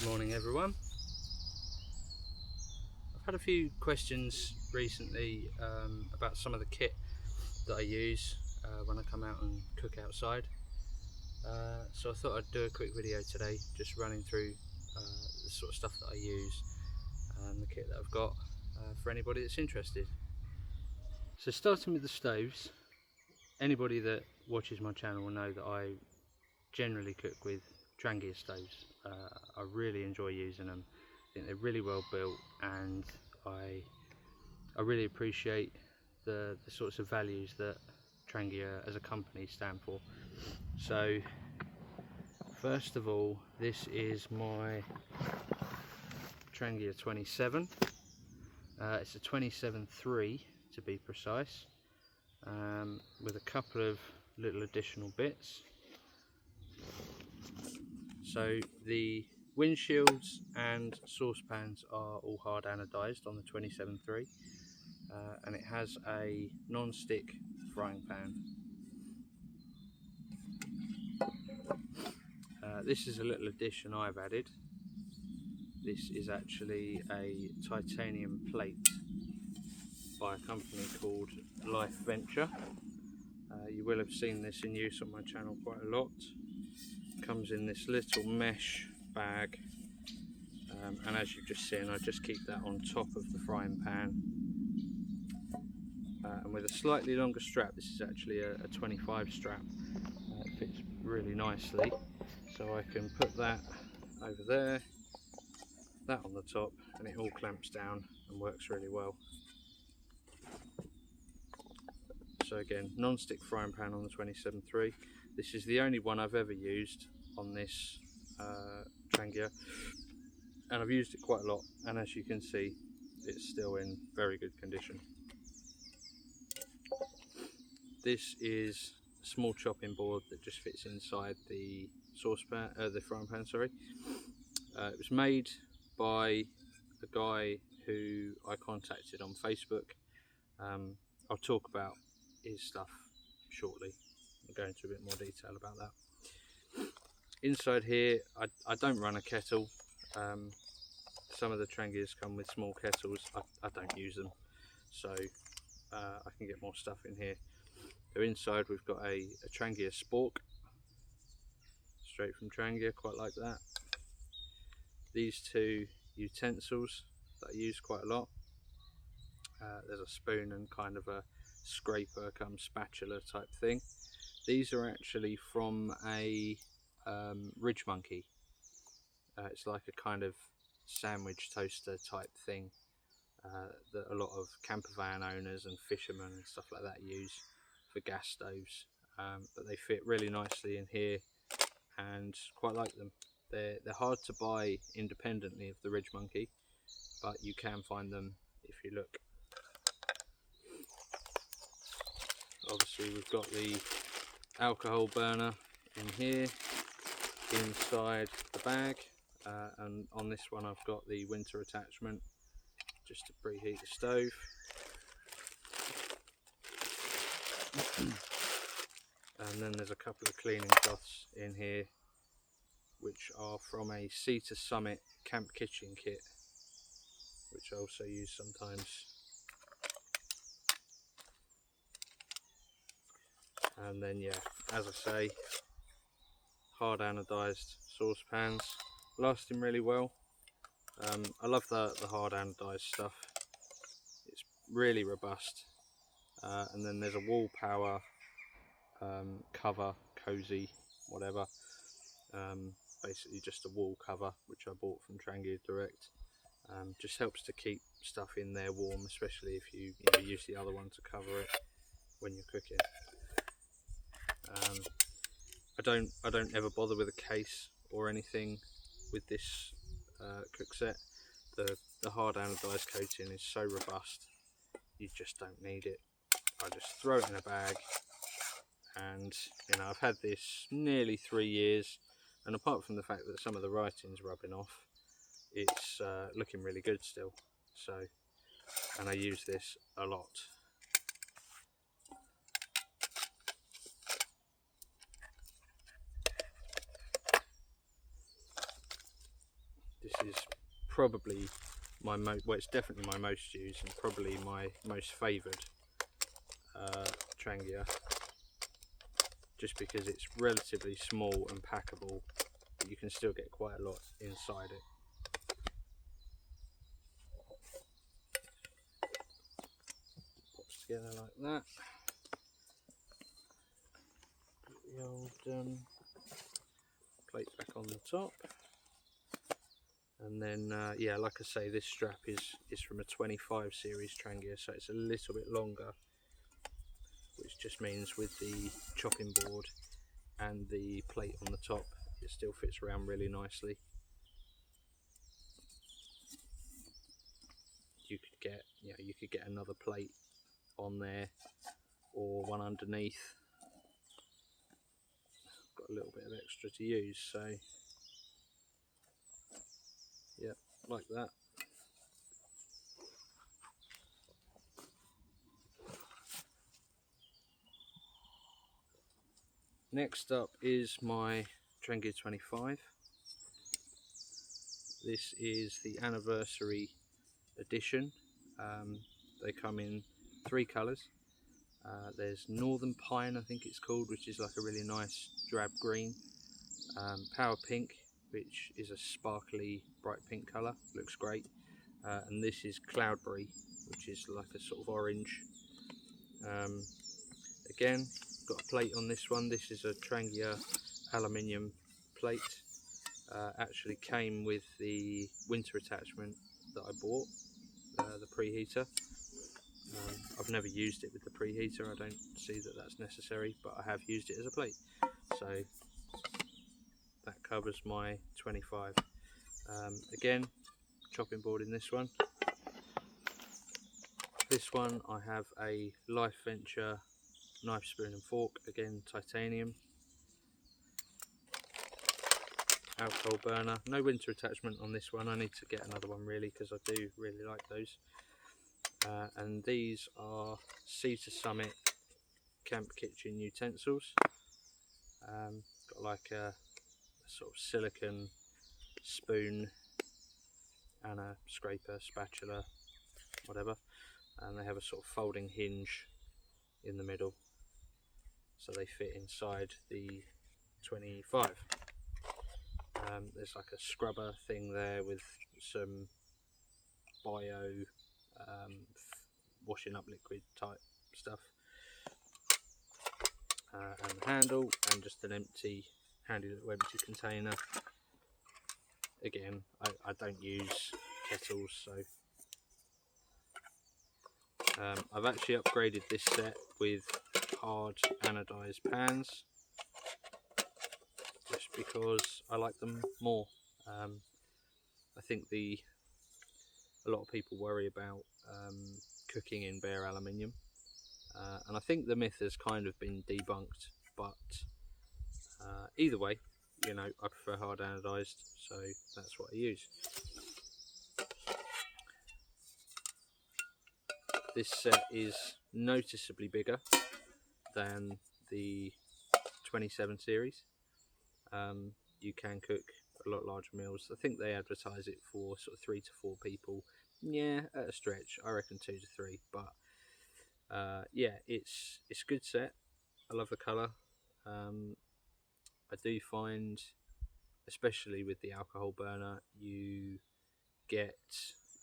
Good morning everyone. I've had a few questions recently about some of the kit that I use when I come out and cook outside. So I thought I'd do a quick video today just running through the sort of stuff that I use and the kit that I've got for anybody that's interested. So starting with the stoves, anybody that watches my channel will know that I generally cook with Trangia stoves. I really enjoy using them. I think they're really well built, and I really appreciate the sorts of values that Trangia as a company stand for. So first of all, this is my Trangia 27. It's a 27.3 to be precise, with a couple of little additional bits. So the windshields and saucepans are all hard anodized on the 27.3, and it has a non-stick frying pan. This is a little addition I've added. This is actually a titanium plate by a company called Lifeventure. You will have seen this in use on my channel quite a lot. Comes in this little mesh bag, and as you've just seen, I just keep that on top of the frying pan, and with a slightly longer strap. This is actually a 25 strap. It fits really nicely, so I can put that over there, that on the top, and it all clamps down and works really well. So again, non-stick frying pan on the 27.3. This is the only one I've ever used on this Trangia, and I've used it quite a lot, and as you can see, it's still in very good condition. This is a small chopping board that just fits inside the saucepan, the frying pan, sorry. It was made by a guy who I contacted on Facebook. I'll talk about his stuff shortly. I'll go into a bit more detail about that. Inside here, I don't run a kettle. Some of the Trangias come with small kettles. I don't use them, so I can get more stuff in here. So inside we've got a Trangia spork, straight from Trangia, quite like that. These two utensils that I use quite a lot. There's a spoon and kind of a scraper come spatula type thing. These are actually from a Ridgemonkey. It's like a kind of sandwich toaster type thing that a lot of camper van owners and fishermen and stuff like that use for gas stoves, but they fit really nicely in here and quite like them. They're hard to buy independently of the Ridgemonkey, but you can find them if you look. Obviously we've got the alcohol burner in here inside the bag, and on this one I've got the winter attachment just to preheat the stove. And then there's a couple of cleaning cloths in here which are from a Sea to Summit camp kitchen kit, which I also use sometimes. And then yeah, as I say, hard anodized saucepans, lasting really well. I love the hard anodized stuff. It's really robust. And then there's a wall power cover, cozy, whatever. Basically just a wall cover which I bought from Trangia direct. Just helps to keep stuff in there warm, especially if you use the other one to cover it when you're cooking. I don't ever bother with a case or anything with this cook set. The hard anodized coating is so robust, you just don't need it. I just throw it in a bag, and you know, I've had this nearly 3 years, and apart from the fact that some of the writing's rubbing off, it's looking really good still. So, and I use this a lot. probably my well, it's definitely my most used and probably my most favoured Trangia, just because it's relatively small and packable, but you can still get quite a lot inside it. Pops together like that. Put the old plate back on the top. And then, yeah, like I say, this strap is from a 25 series Trangia, so it's a little bit longer, which just means with the chopping board and the plate on the top, it still fits around really nicely. You could get another plate on there or one underneath. Got a little bit of extra to use, so yeah, like that. Next up is my Trangia 25. This is the anniversary edition. They come in 3 colours. There's Northern Pine, I think it's called, which is like a really nice drab green. Power Pink, which is a sparkly bright pink colour, looks great. And this is Cloudberry, which is like a sort of orange. Again, got a plate on this one. This is a Trangia aluminium plate. Actually came with the winter attachment that I bought, the preheater. I've never used it with the preheater. I don't see that that's necessary, but I have used it as a plate. So that covers my 25. Again, chopping board in this one. This one I have a Lifeventure knife, spoon and fork, again titanium. Alcohol burner, no winter attachment on this one. I need to get another one really, because I do really like those. And these are Sea to Summit camp kitchen utensils. Got like a sort of silicone spoon and a scraper, spatula, whatever, and they have a sort of folding hinge in the middle, so they fit inside the 25. There's like a scrubber thing there with some bio washing up liquid type stuff, and the handle, and just an handy little empty container. Again, I don't use kettles, so I've actually upgraded this set with hard anodized pans, just because I like them more. I think a lot of people worry about cooking in bare aluminium, and I think the myth has kind of been debunked, but either way, you know, I prefer hard anodized, so that's what I use. This set is noticeably bigger than the 27 series. You can cook a lot larger meals. I think they advertise it for sort of 3 to 4 people. Yeah, at a stretch, I reckon 2 to 3. But yeah, it's a good set. I love the colour. I do find, especially with the alcohol burner, you get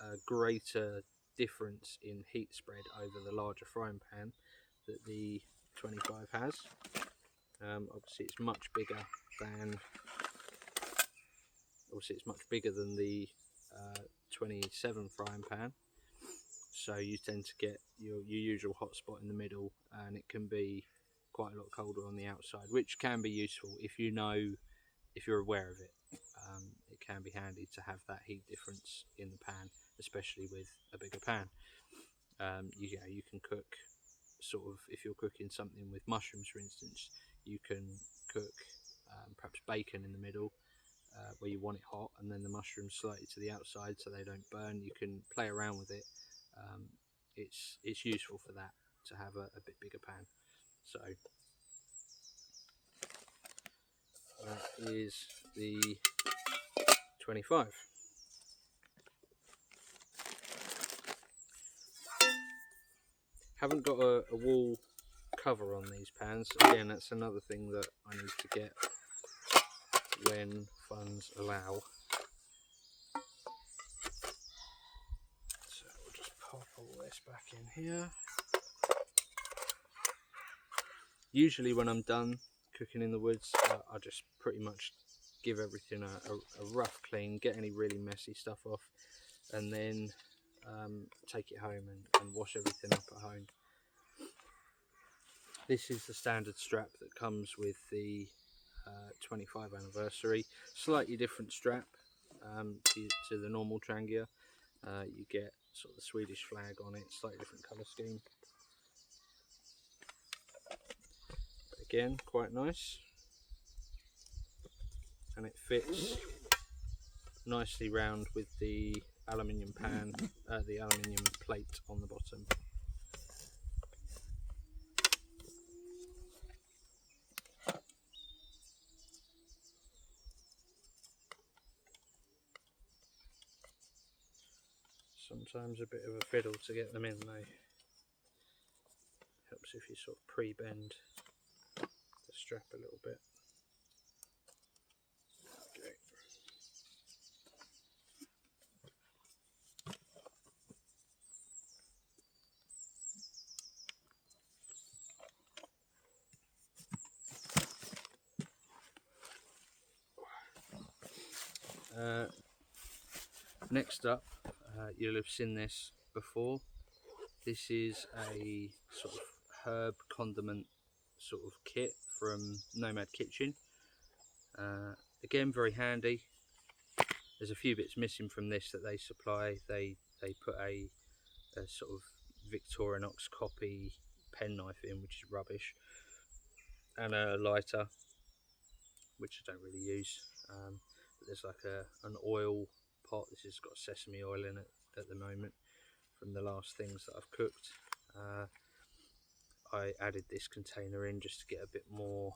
a greater difference in heat spread over the larger frying pan that the 25 has. Obviously it's much bigger than the 27 frying pan, so you tend to get your usual hot spot in the middle, and it can be quite a lot colder on the outside, which can be useful if you're aware of it. It can be handy to have that heat difference in the pan, especially with a bigger pan. You can cook sort of, if you're cooking something with mushrooms, for instance, you can cook perhaps bacon in the middle, where you want it hot, and then the mushrooms slightly to the outside so they don't burn. You can play around with it. It's useful for that, to have a bit bigger pan. So that is the 25. Haven't got a wall cover on these pans. Again, that's another thing that I need to get when funds allow. So we'll just pop all this back in here. Usually when I'm done cooking in the woods, I just pretty much give everything a rough clean, get any really messy stuff off, and then take it home and wash everything up at home. This is the standard strap that comes with the 25 anniversary. Slightly different strap to the normal Trangia. You get sort of the Swedish flag on it, slightly different colour scheme. But again, quite nice. And it fits nicely round with the aluminium pan, the aluminium plate on the bottom. Sometimes a bit of a fiddle to get them in though. Helps if you sort of pre-bend the strap a little bit. Next up, you'll have seen this before. This is a sort of herb condiment sort of kit from Nomad Kitchen. Again, very handy. There's a few bits missing from this that they supply. They put a sort of Victorinox copy penknife in, which is rubbish, and a lighter, which I don't really use. But there's like an oil pot. This has got sesame oil in it at the moment from the last things that I've cooked. I added this container in just to get a bit more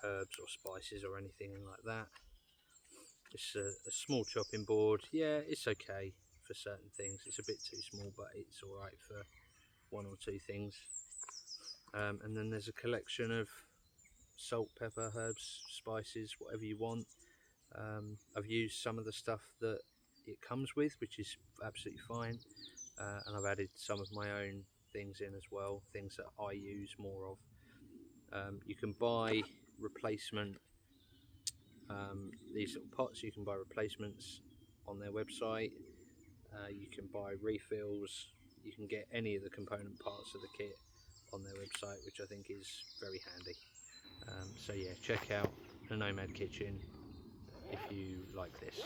herbs or spices or anything like that. It's a small chopping board. Yeah, it's okay for certain things. It's a bit too small, but it's alright for one or two things. And then there's a collection of salt, pepper, herbs, spices, whatever you want. I've used some of the stuff that it comes with, which is absolutely fine, and I've added some of my own things in as well, things that I use more of. You can buy replacement these little pots. You can buy replacements on their website. You can buy refills. You can get any of the component parts of the kit on their website, which I think is very handy. So yeah, check out the Nomad Kitchen if you like this.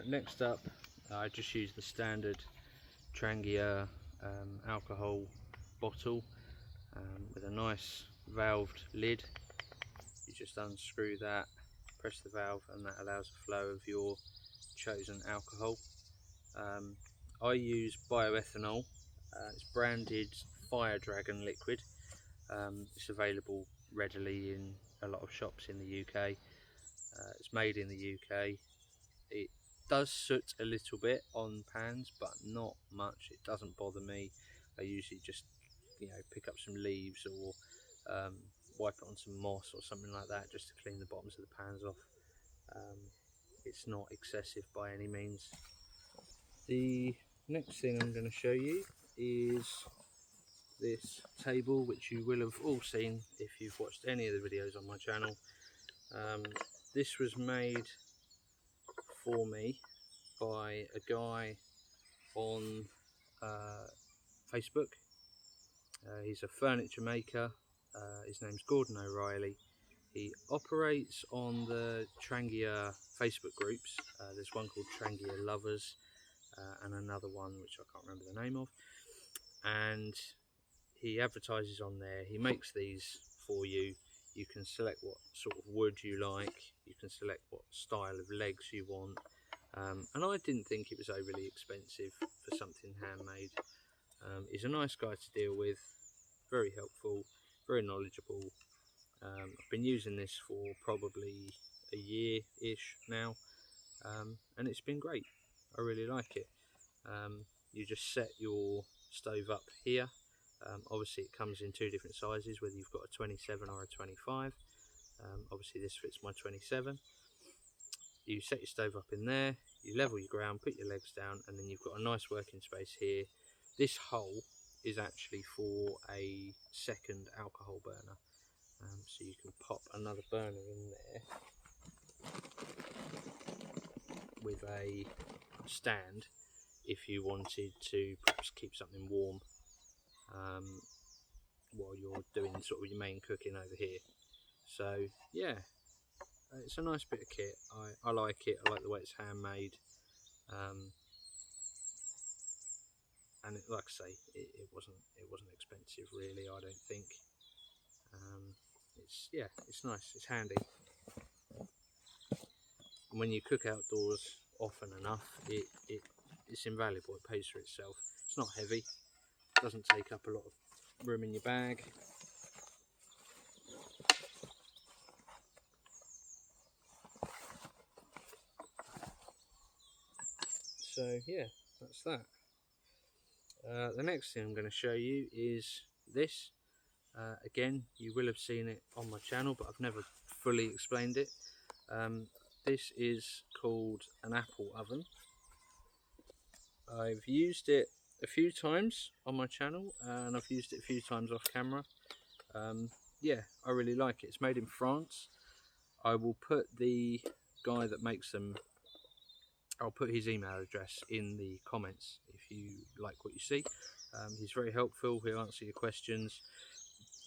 Next up, I just use the standard Trangia alcohol bottle with a nice valved lid. You just unscrew that, press the valve, and that allows a flow of your chosen alcohol. I use bioethanol. It's branded Firedragon liquid. It's available readily in a lot of shops in the UK. It's made in the UK. It does soot a little bit on pans, but not much. It doesn't bother me. I usually just, pick up some leaves or wipe it on some moss or something like that, just to clean the bottoms of the pans off. It's not excessive by any means. The next thing I'm going to show you is this table, which you will have all seen if you've watched any of the videos on my channel. This was made for me by a guy on Facebook. He's a furniture maker. His name's Gordon O'Reilly. He operates on the Trangia Facebook groups. There's one called Trangia Lovers and another one which I can't remember the name of. And he advertises on there. He makes these for you. You can select what sort of wood you like. You can select what style of legs you want. And I didn't think it was overly expensive for something handmade. He's a nice guy to deal with, very helpful, very knowledgeable. I've been using this for probably a year-ish now, and it's been great. I I really like it. You just set your stove up here. Obviously it comes in 2 different sizes, whether you've got a 27 or a 25. Obviously this fits my 27. You set your stove up in there, you level your ground, put your legs down, and then you've got a nice working space here. This hole is actually for a second alcohol burner, so you can pop another burner in there with a stand if you wanted to perhaps keep something warm while you're doing sort of your main cooking over here. So yeah, it's a nice bit of kit. I like it. I like the way it's handmade, and like I say, it wasn't expensive really. I don't think. It's nice. It's handy. And when you cook outdoors often enough, it's invaluable. It pays for itself. It's not heavy. Doesn't take up a lot of room in your bag. So yeah, that's that. The next thing I'm going to show you is this. Again, you will have seen it on my channel, but I've never fully explained it. This is called an apple oven. I've used it a few times on my channel, and I've used it a few times off camera. Yeah, I really like it. It's made in France. I will put the guy that makes them, I'll put his email address in the comments if you like what you see. He's very helpful. He'll answer your questions.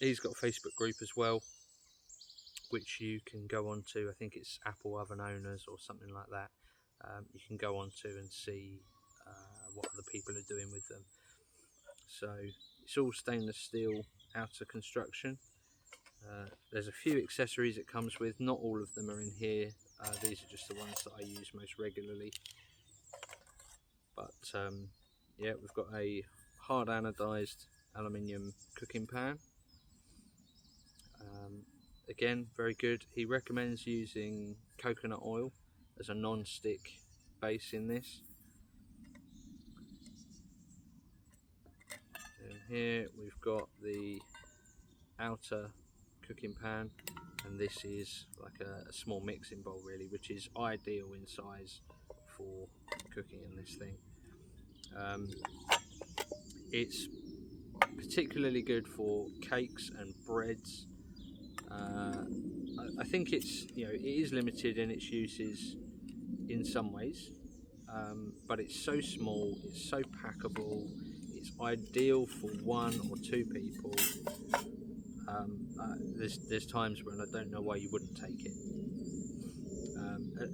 He's got a Facebook group as well, which you can go on to. I think it's Apple Oven Owners or something like that. You can go on to and see what other people are doing with them. So it's all stainless steel outer construction. There's a few accessories it comes with. Not all of them are in here. These are just the ones that I use most regularly. But yeah, we've got a hard anodized aluminium cooking pan. Again, very good. He recommends using coconut oil as a non-stick base in this. And here we've got the outer cooking pan, and this is like a small mixing bowl really, which is ideal in size for cooking in this thing. It's particularly good for cakes and breads. I think it's, you know, it is limited in its uses in some ways, but it's so small, it's so packable, it's ideal for 1 or 2 people. There's times when I don't know why you wouldn't take it.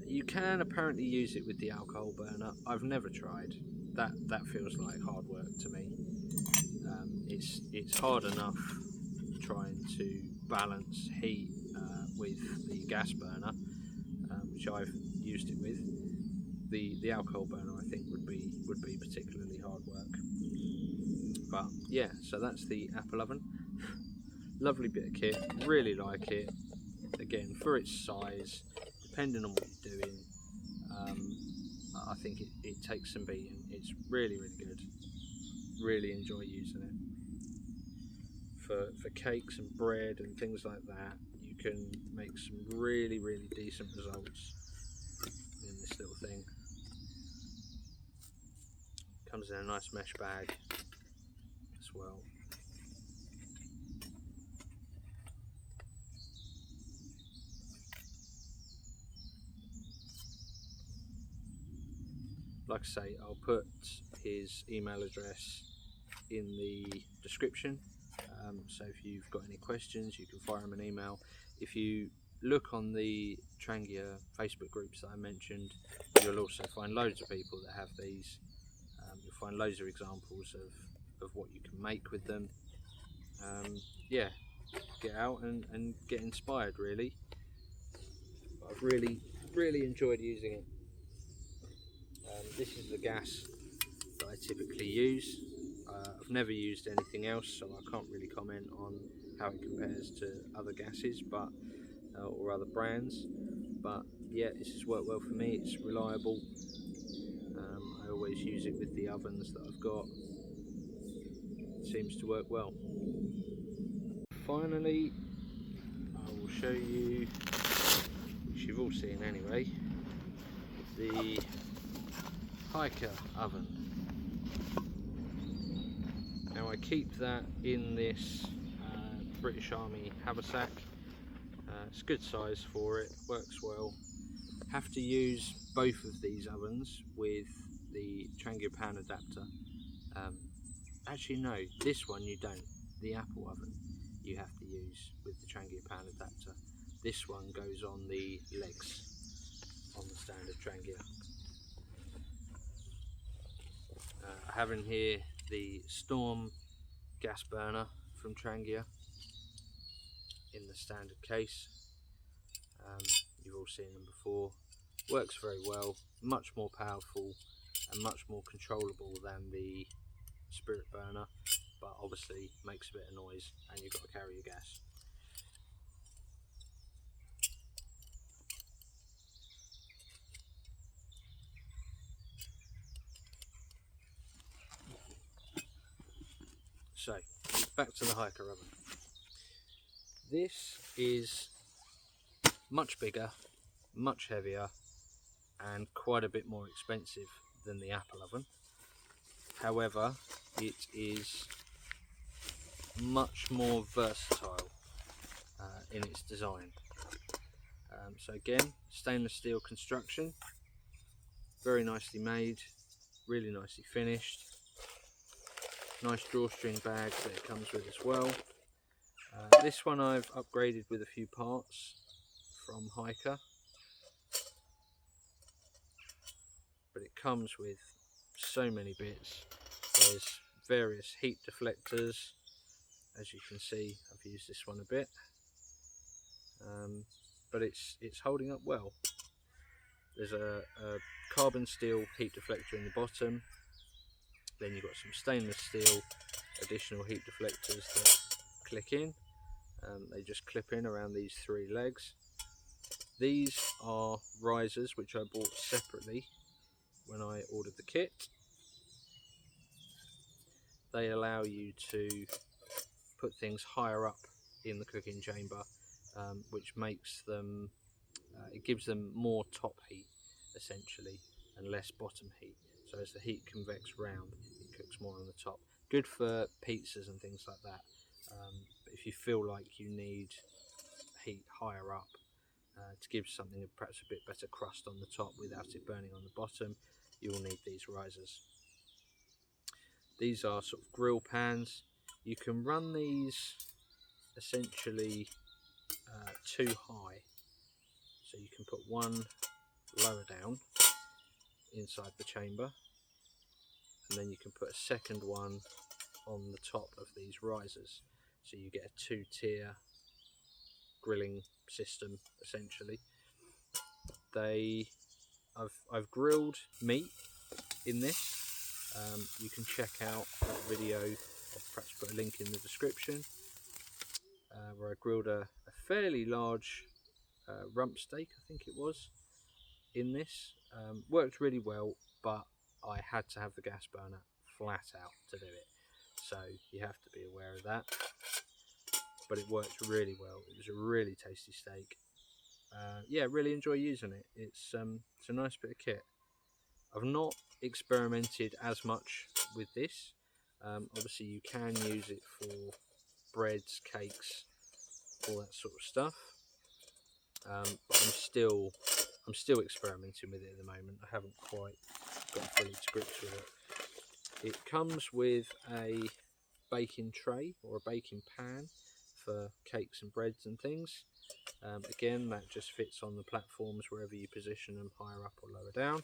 You can apparently use it with the alcohol burner. I've never tried. That feels like hard work to me. It's hard enough trying to balance heat with the gas burner, which I've used it with. The alcohol burner I think would be particularly hard work. But yeah, so that's the apple oven. Lovely bit of kit, really like it. Again, for its size, depending on what you're doing, I think it takes some beating. It's really good. Really enjoy using it. For cakes and bread and things like that, you can make some really decent results in this little thing. Comes in a nice mesh bag as well. Like I say, I'll put his email address in the description, so if you've got any questions you can fire him an email. If you look on the Trangia Facebook groups that I mentioned, you'll also find loads of people that have these. You'll find loads of examples of what you can make with them. Yeah, get out and get inspired really. I've really enjoyed using it. This is the gas that I typically use. I've never used anything else, so I can't really comment on how it compares to other gases, but or other brands. But yeah, this has worked well for me. It's reliable. always use it with the ovens that I've got. It seems to work well. Finally, I will show you, which you've all seen anyway, the Hajka oven. Now I keep that in this British Army haversack. It's a good size for it, works well. Have to use both of these ovens with the Trangia pan adapter. Actually no, this one you don't. The Apple oven you have to use with the Trangia pan adapter. This one goes on the legs on the standard Trangia. I have in here the Storm gas burner from Trangia in the standard case. You've all seen them before. Works very well, much more powerful and much more controllable than the Spirit burner, but obviously makes a bit of noise and you've got to carry your gas. So, back to the Hajka oven. This is much bigger, much heavier, and quite a bit more expensive than the Apple oven. However, it is much more versatile in its design. So again, stainless steel construction, very nicely made, really nicely finished. Nice drawstring bag that it comes with as well. This one I've upgraded with a few parts from Hajka, but it comes with so many bits. There's various heat deflectors, as you can see. I've used this one a bit, but it's holding up well. There's a carbon steel heat deflector in the bottom, then you've got some stainless steel additional heat deflectors that click in. They just clip in around these three legs. These are risers which I bought separately when I ordered the kit. They allow you to put things higher up in the cooking chamber, which makes them, it gives them more top heat essentially and less bottom heat. So as the heat convects round, it cooks more on the top. Good for pizzas and things like that. But if you feel like you need heat higher up to give something perhaps a bit better crust on the top without it burning on the bottom, you will need these risers. These are sort of grill pans. You can run these essentially too high, so you can put one lower down inside the chamber, and then you can put a second one on the top of these risers, so you get a two-tier grilling system essentially. I've grilled meat in this. You can check out that video, I'll perhaps put a link in the description, where I grilled a fairly large rump steak, I think it was, in this. Worked really well, but I had to have the gas burner flat out to do it, so you have to be aware of that. But it worked really well. It was a really tasty steak. Yeah, really enjoy using it. It's a nice bit of kit. I've not experimented as much with this. Obviously you can use it for breads, cakes, all that sort of stuff. But I'm still experimenting with it at the moment. I haven't quite got fully to grips with it. It comes with a baking tray or a baking pan for cakes and breads and things. Again, that just fits on the platforms wherever you position them, higher up or lower down.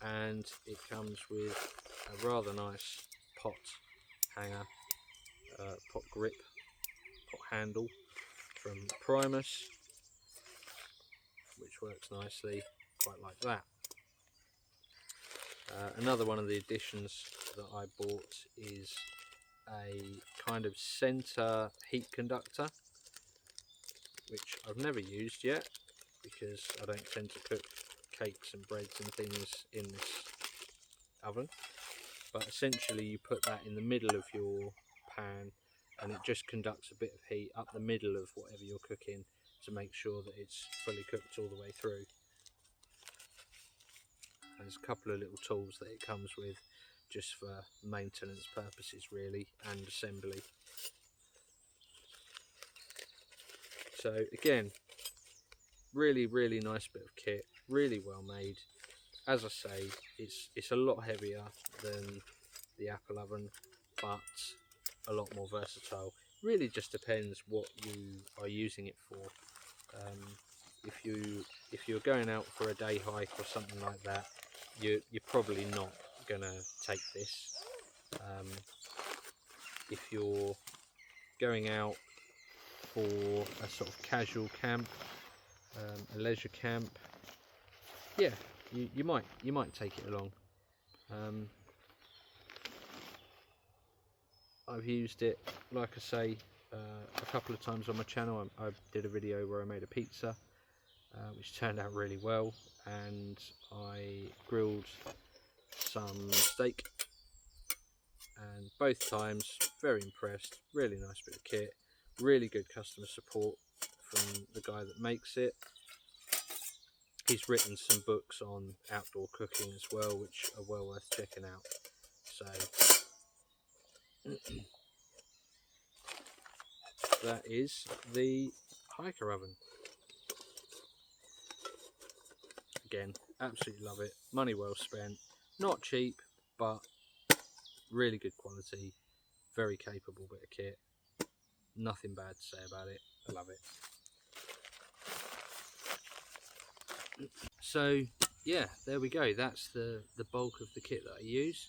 And it comes with a rather nice pot hanger, pot grip, pot handle from Primus, which works nicely, quite like that. Another one of the additions that I bought is a kind of centre heat conductor, which I've never used yet because I don't tend to cook cakes and breads and things in this oven, but essentially you put that in the middle of your pan and it just conducts a bit of heat up the middle of whatever you're cooking to make sure that it's fully cooked all the way through. And there's a couple of little tools that it comes with just for maintenance purposes really, and assembly. So again, really nice bit of kit, really well made. As I say, it's a lot heavier than the Apple oven, but a lot more versatile. Really just depends what you are using it for. If you're going out for a day hike or something like that, you're probably not gonna take this. If you're going out for a sort of casual camp, a leisure camp, yeah, you might take it along. I've used it, like I say, a couple of times on my channel. I did a video where I made a pizza, which turned out really well, and I grilled some steak, and both times very impressed. Really nice bit of kit, really good customer support from the guy that makes it. He's written some books on outdoor cooking as well, which are well worth checking out. So that is the Hajka oven. Again, absolutely love it. Money well spent. Not cheap, but really good quality. Very capable bit of kit. Nothing bad to say about it. I love it. So yeah, there we go. That's the bulk of the kit that I use.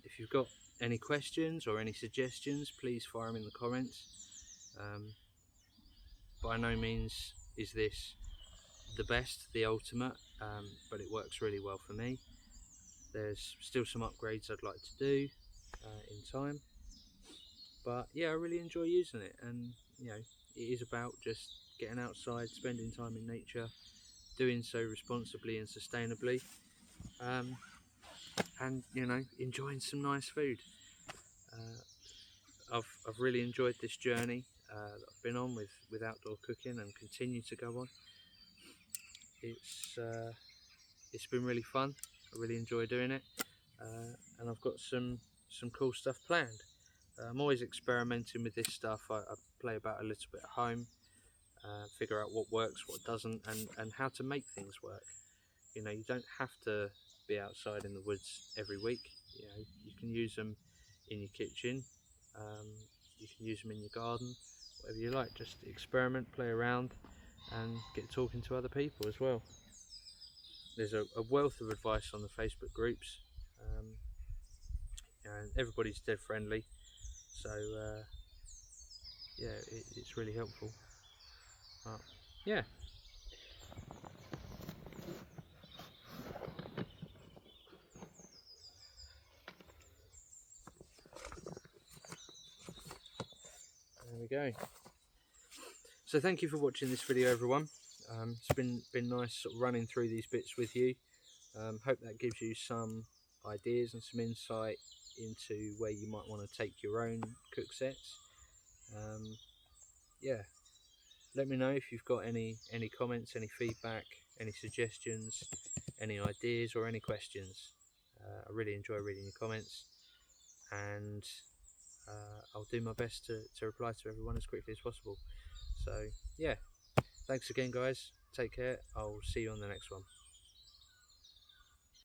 If you've got any questions or any suggestions, please fire them in the comments. By no means is this the best, the ultimate, but it works really well for me. There's still some upgrades I'd like to do in time, but yeah, I really enjoy using it. And you know, it is about just getting outside, spending time in nature, doing so responsibly and sustainably, and you know, enjoying some nice food. I've really enjoyed this journey that I've been on with outdoor cooking, and continue to go on. It's been really fun. I really enjoy doing it, and I've got some cool stuff planned. I'm always experimenting with this stuff. I play about a little bit at home, figure out what works, what doesn't, and how to make things work. You know, you don't have to be outside in the woods every week. You know, you can use them in your kitchen, you can use them in your garden, whatever you like. Just experiment, play around, and get talking to other people as well. There's a wealth of advice on the Facebook groups, and everybody's dead friendly, so yeah, it's really helpful. Yeah. There we go. So thank you for watching this video, everyone. It's been nice sort of running through these bits with you. Hope that gives you some ideas and some insight into where you might want to take your own cook sets. Yeah, let me know if you've got any comments, any feedback, any suggestions, any ideas, or any questions. I really enjoy reading your comments, and I'll do my best to reply to everyone as quickly as possible. So yeah, thanks again guys, take care, I'll see you on the next one.